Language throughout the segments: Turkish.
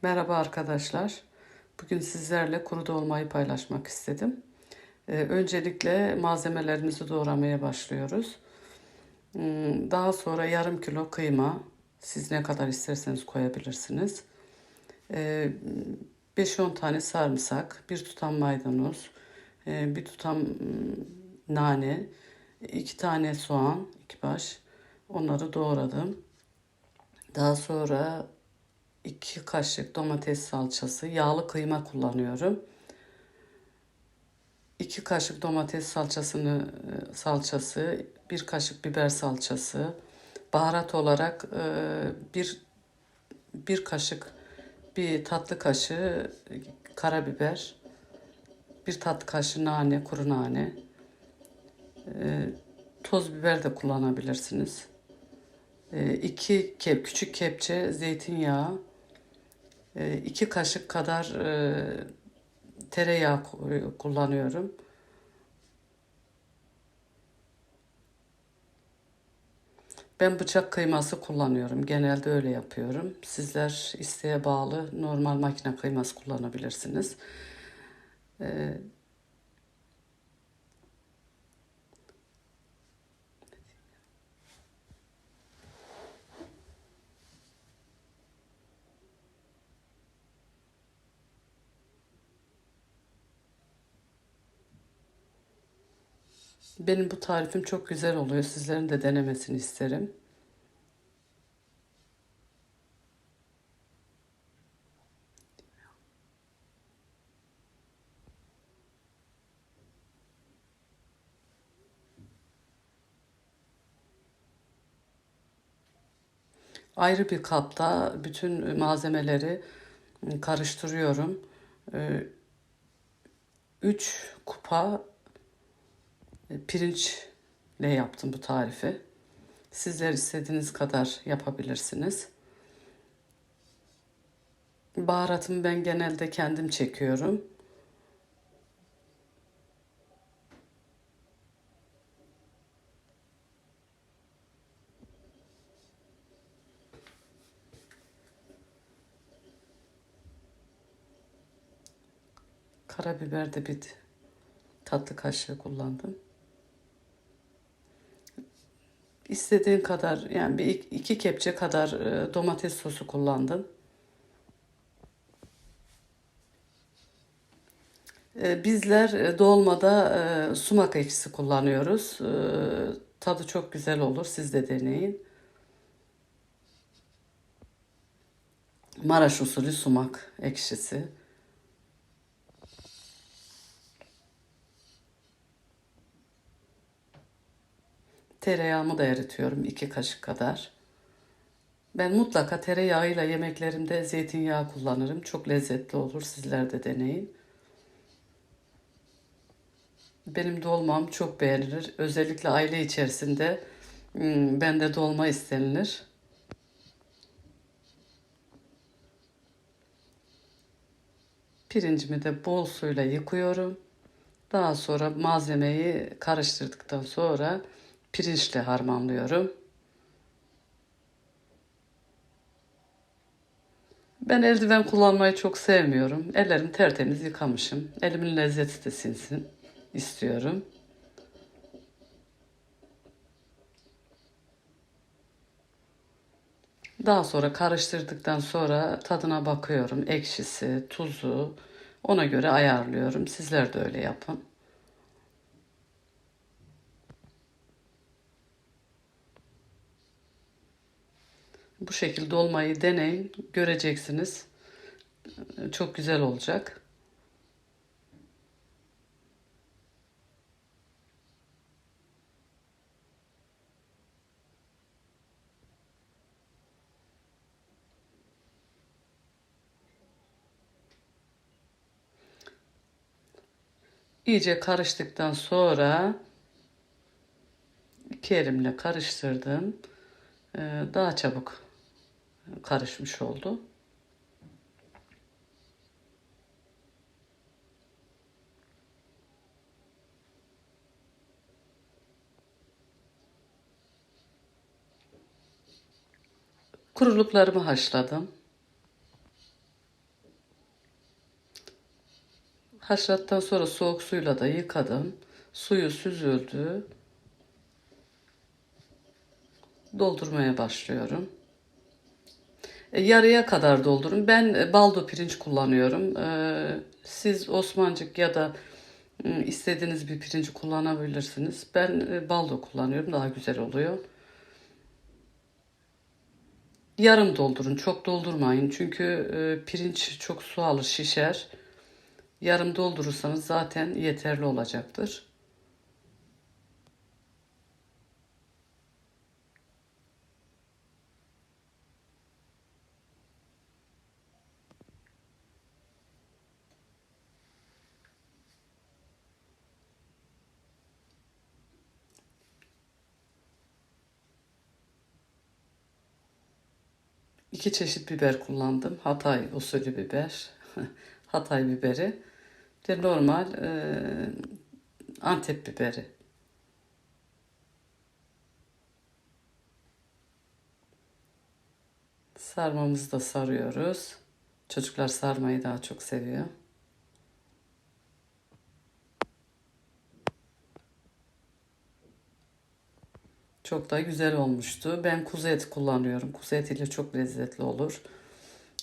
Merhaba arkadaşlar. Bugün sizlerle kuru dolmayı paylaşmak istedim. Öncelikle malzemelerimizi doğramaya başlıyoruz. Daha sonra yarım kilo kıyma, siz ne kadar isterseniz koyabilirsiniz. 5-10 tane sarımsak, bir tutam maydanoz, bir tutam nane, 2 tane soğan, 2 baş. Onları doğradım. Daha sonra 2 kaşık domates salçası, yağlı kıyma kullanıyorum. 2 kaşık domates salçası, bir kaşık biber salçası, baharat olarak bir kaşık, bir tatlı kaşığı karabiber, bir tatlı kaşığı nane, kuru nane, toz biber de kullanabilirsiniz. 2 küçük kepçe zeytinyağı, 2 kaşık kadar tereyağı kullanıyorum. Ben bıçak kıyması kullanıyorum. Genelde öyle yapıyorum. Sizler isteğe bağlı normal makine kıyması kullanabilirsiniz. Ee, Benim bu tarifim çok güzel oluyor. Sizlerin de denemesini isterim. Ayrı bir kapta bütün malzemeleri karıştırıyorum. 3 kupa pirinçle yaptım bu tarifi. Sizler istediğiniz kadar yapabilirsiniz. Baharatımı ben genelde kendim çekiyorum. Karabiber de bir tatlı kaşığı kullandım. İstediğin kadar yani bir iki kepçe kadar domates sosu kullandım. Bizler dolmada sumak ekşisi kullanıyoruz. Tadı çok güzel olur. Siz de deneyin. Maraş usulü sumak ekşisi. Tereyağımı da eritiyorum 2 kaşık kadar. Ben mutlaka tereyağıyla yemeklerimde zeytinyağı kullanırım. Çok lezzetli olur. Sizler de deneyin. Benim dolmam çok beğenilir. Özellikle aile içerisinde bende dolma istenilir. Pirincimi de bol suyla yıkıyorum. Daha sonra malzemeyi karıştırdıktan sonra pirinçle harmanlıyorum. Ben eldiven kullanmayı çok sevmiyorum. Ellerimi tertemiz yıkamışım. Elimin lezzeti de sinsin istiyorum. Daha sonra karıştırdıktan sonra tadına bakıyorum. Ekşisi, tuzu ona göre ayarlıyorum. Sizler de öyle yapın. Bu şekilde olmayı deneyin. Göreceksiniz. Çok güzel olacak. İyice karıştıktan sonra iki elimle karıştırdım. Daha çabuk karışmış oldu. Kuruluklarımı haşladım. Haşlattıktan sonra soğuk suyla da yıkadım. Suyu süzüldü. Doldurmaya başlıyorum. Yarıya kadar doldurun. Ben baldo pirinç kullanıyorum. Siz Osmancık ya da istediğiniz bir pirinci kullanabilirsiniz. Ben baldo kullanıyorum. Daha güzel oluyor. Yarım doldurun. Çok doldurmayın. Çünkü pirinç çok su alır, şişer. Yarım doldurursanız zaten yeterli olacaktır. İki çeşit biber kullandım. Hatay usulü biber. Hatay biberi. De normal Antep biberi. Sarmamızı da sarıyoruz. Çocuklar sarmayı daha çok seviyor. Çok da güzel olmuştu. Ben kuzu eti kullanıyorum. Kuzu etiyle çok lezzetli olur.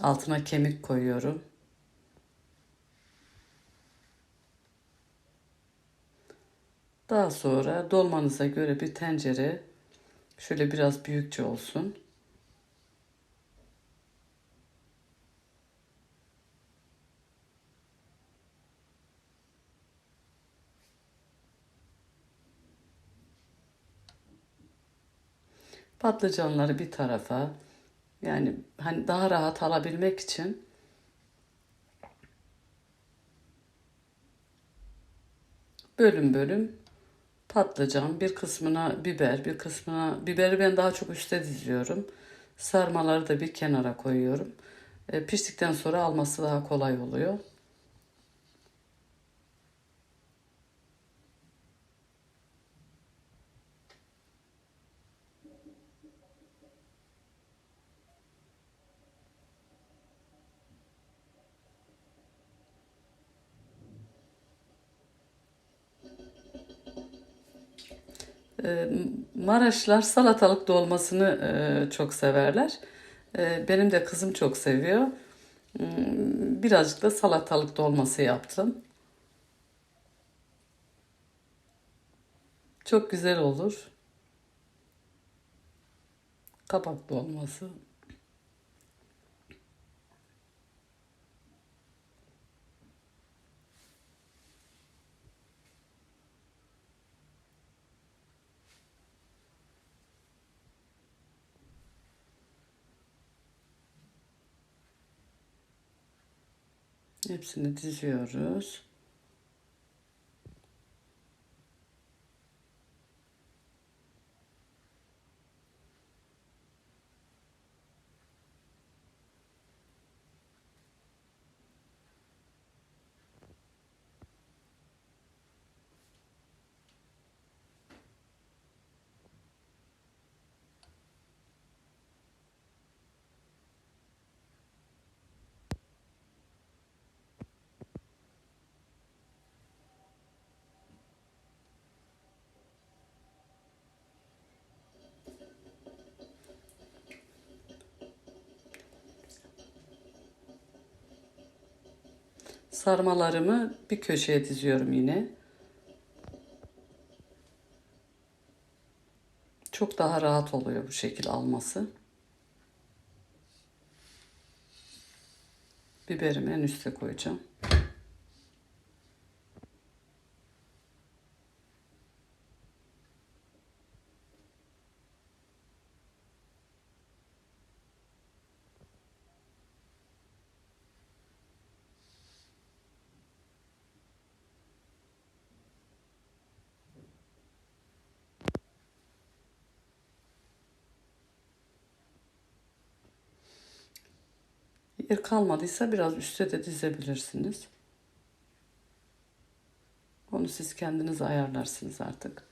Altına kemik koyuyorum. Daha sonra dolmanıza göre bir tencere, şöyle biraz büyükçe olsun. Patlıcanları bir tarafa, yani hani daha rahat alabilmek için bölüm bölüm patlıcan, bir kısmına biber, bir kısmına biberi ben daha çok üste diziyorum. Sarmaları da bir kenara koyuyorum. Piştikten sonra alması daha kolay oluyor. Ee, Maraşlar salatalık dolmasını çok severler. Benim de kızım çok seviyor. Birazcık da salatalık dolması yaptım. Çok güzel olur. Kabak dolması. Hepsini diziyoruz. Sarmalarımı bir köşeye diziyorum yine. Çok daha rahat oluyor bu şekil alması. Biberimi en üste koyacağım. Yer kalmadıysa biraz üste de dizebilirsiniz. Onu siz kendiniz ayarlarsınız artık.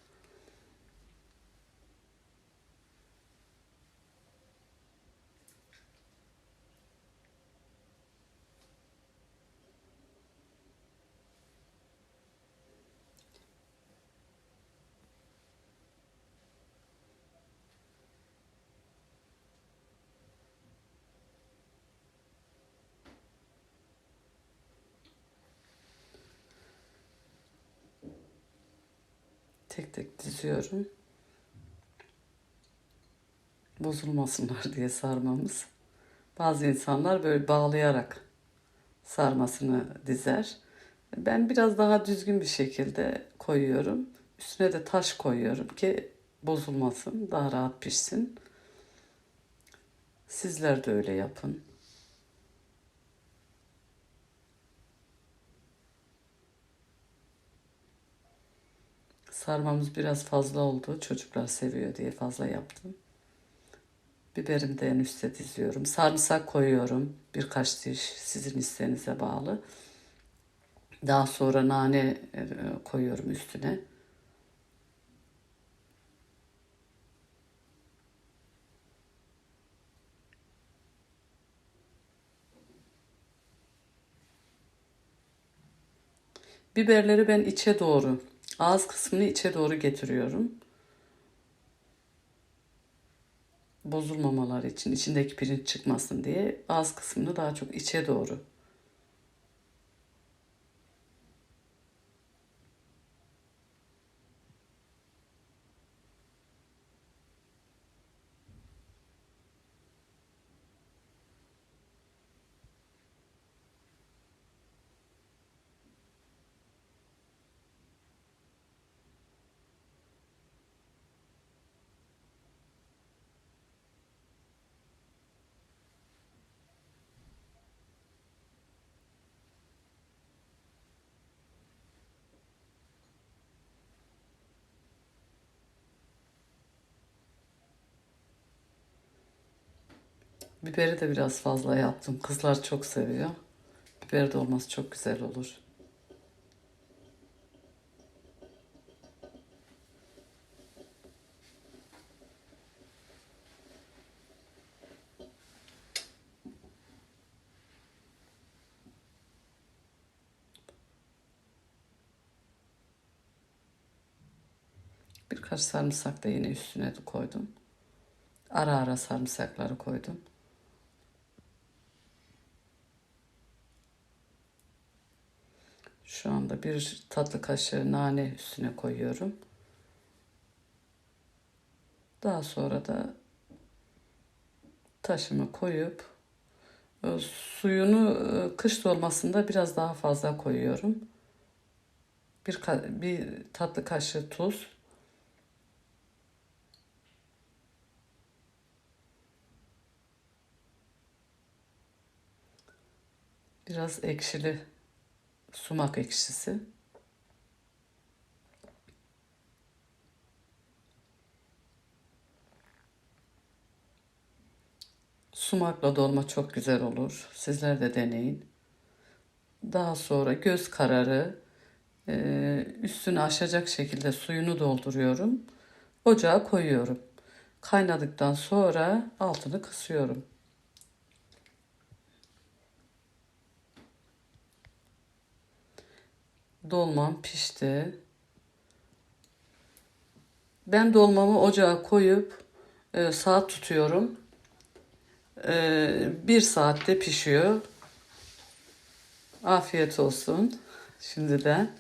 tek tek diziyorum. Bozulmasınlar diye sarmamız. Bazı insanlar böyle bağlayarak sarmasını dizer. Ben biraz daha düzgün bir şekilde koyuyorum. Üstüne de taş koyuyorum ki bozulmasın, daha rahat pişsin. Sizler de öyle yapın. Sarmamız biraz fazla oldu. Çocuklar seviyor diye fazla yaptım. Biberimi de en üste diziyorum. Sarımsak koyuyorum. Birkaç diş sizin isteğinize bağlı. Daha sonra nane koyuyorum üstüne. Biberleri ben içe doğru, ağız kısmını içe doğru getiriyorum. Bozulmamaları için, içindeki pirinç çıkmasın diye ağız kısmını daha çok içe doğru. Biberi de biraz fazla yaptım. Kızlar çok seviyor. Biber dolması çok güzel olur. Birkaç sarımsak da yine üstüne de koydum. Ara ara sarımsakları koydum. Şu anda bir tatlı kaşığı nane üstüne koyuyorum. Daha sonra da taşımı koyup suyunu kış dolmasında biraz daha fazla koyuyorum. Bir tatlı kaşığı tuz. Biraz ekşili sumak ekşisi. Sumakla dolma çok güzel olur. Sizler de deneyin. Daha sonra göz kararı üstünü aşacak şekilde suyunu dolduruyorum. Ocağa koyuyorum. Kaynadıktan sonra altını kısıyorum. Dolmam pişti. Ben dolmamı ocağa koyup saat tutuyorum. 1 saatte pişiyor. Afiyet olsun şimdiden.